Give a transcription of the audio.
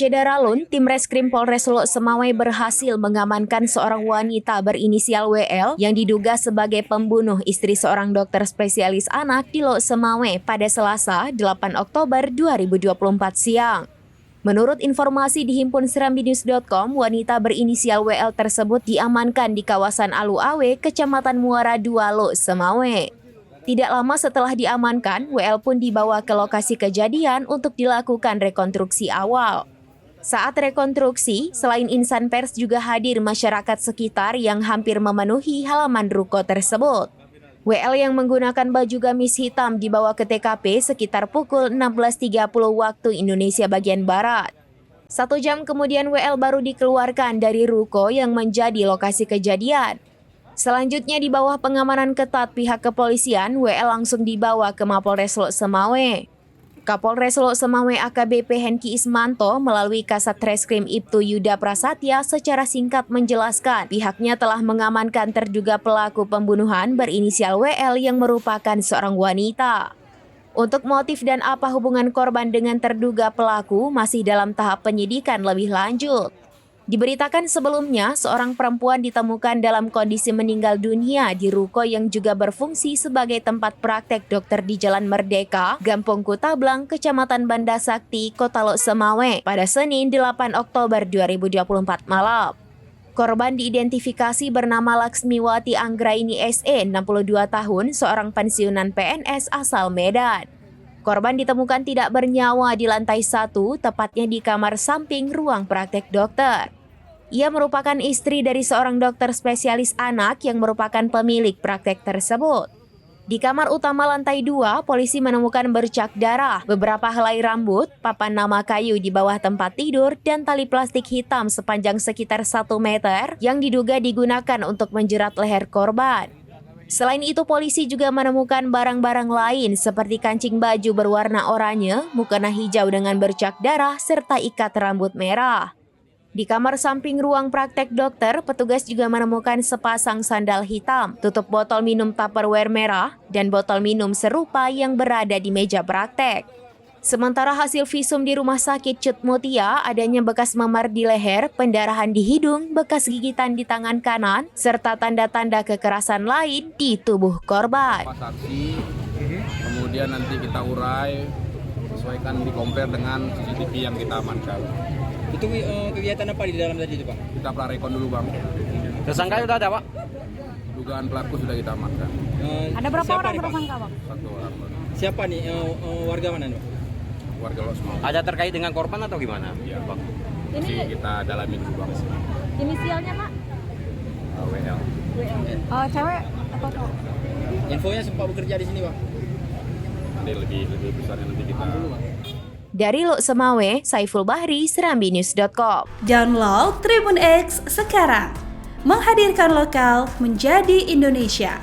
Syedaralun, tim Reskrim Polres Lok Semawai berhasil mengamankan seorang wanita berinisial WL yang diduga sebagai pembunuh istri seorang dokter spesialis anak di Lok Semawai pada Selasa, 8 Oktober 2024 siang. Menurut informasi di himpun serambinews.com, wanita berinisial WL tersebut diamankan di kawasan Alu Awe, Kecamatan Muara II, Lok Semawai. Tidak lama setelah diamankan, WL pun dibawa ke lokasi kejadian untuk dilakukan rekonstruksi awal. Saat rekonstruksi, selain insan pers juga hadir masyarakat sekitar yang hampir memenuhi halaman ruko tersebut. WL yang menggunakan baju gamis hitam dibawa ke TKP sekitar pukul 16.30 waktu Indonesia bagian Barat. 1 jam kemudian WL baru dikeluarkan dari ruko yang menjadi lokasi kejadian. Selanjutnya di bawah pengamanan ketat pihak kepolisian, WL langsung dibawa ke Mapolres Lok Semawai. Kapolres Lok Semawai AKBP Henki Ismanto melalui Kasat Reskrim Ibtu Yuda Prasatya secara singkat menjelaskan pihaknya telah mengamankan terduga pelaku pembunuhan berinisial WL yang merupakan seorang wanita. Untuk motif dan apa hubungan korban dengan terduga pelaku masih dalam tahap penyidikan lebih lanjut. Diberitakan sebelumnya, seorang perempuan ditemukan dalam kondisi meninggal dunia di ruko yang juga berfungsi sebagai tempat praktek dokter di Jalan Merdeka, Gampong Kutablang, Kecamatan Banda Sakti, Kota Lok Semawai pada Senin 8 Oktober 2024 malam. Korban diidentifikasi bernama Laksmiwati Anggraini SE, 62 tahun, seorang pensiunan PNS asal Medan. Korban ditemukan tidak bernyawa di lantai 1, tepatnya di kamar samping ruang praktek dokter. Ia merupakan istri dari seorang dokter spesialis anak yang merupakan pemilik praktek tersebut. Di kamar utama lantai 2, polisi menemukan bercak darah, beberapa helai rambut, papan nama kayu di bawah tempat tidur, dan tali plastik hitam sepanjang sekitar 1 meter yang diduga digunakan untuk menjerat leher korban. Selain itu, polisi juga menemukan barang-barang lain seperti kancing baju berwarna oranye, mukena hijau dengan bercak darah, serta ikat rambut merah. Di kamar samping ruang praktek dokter, petugas juga menemukan sepasang sandal hitam, tutup botol minum Tupperware merah, dan botol minum serupa yang berada di meja praktek. Sementara hasil visum di Rumah Sakit Cut Mutia, adanya bekas memar di leher, pendarahan di hidung, bekas gigitan di tangan kanan, serta tanda-tanda kekerasan lain di tubuh korban. Saksi, kemudian nanti kita urai, sesuaikan di compare dengan CCTV yang kita amankan. Itu kegiatan apa di dalam tadi itu, Pak? Kita prarekon dulu, Bang. Tersangka sudah ada, Pak? Dugaan pelaku sudah kita amankan. Ada berapa orang tersangka, Pak? 1 orang, Bang. Siapa nih? Warga mana, Pak? Warga Lok Semawai. Ada terkait dengan korban atau gimana? Iya, Bang. Masih kita dalami dulu, Bang. Inisialnya, Pak? WL. Cewek atau cowok? Infonya sempat bekerja di sini, Pak? Nanti lebih besarnya nanti kita. Dari Lok Semawai, Saiful Bahri, serambinews.com. Download Tribun X sekarang, menghadirkan lokal menjadi Indonesia.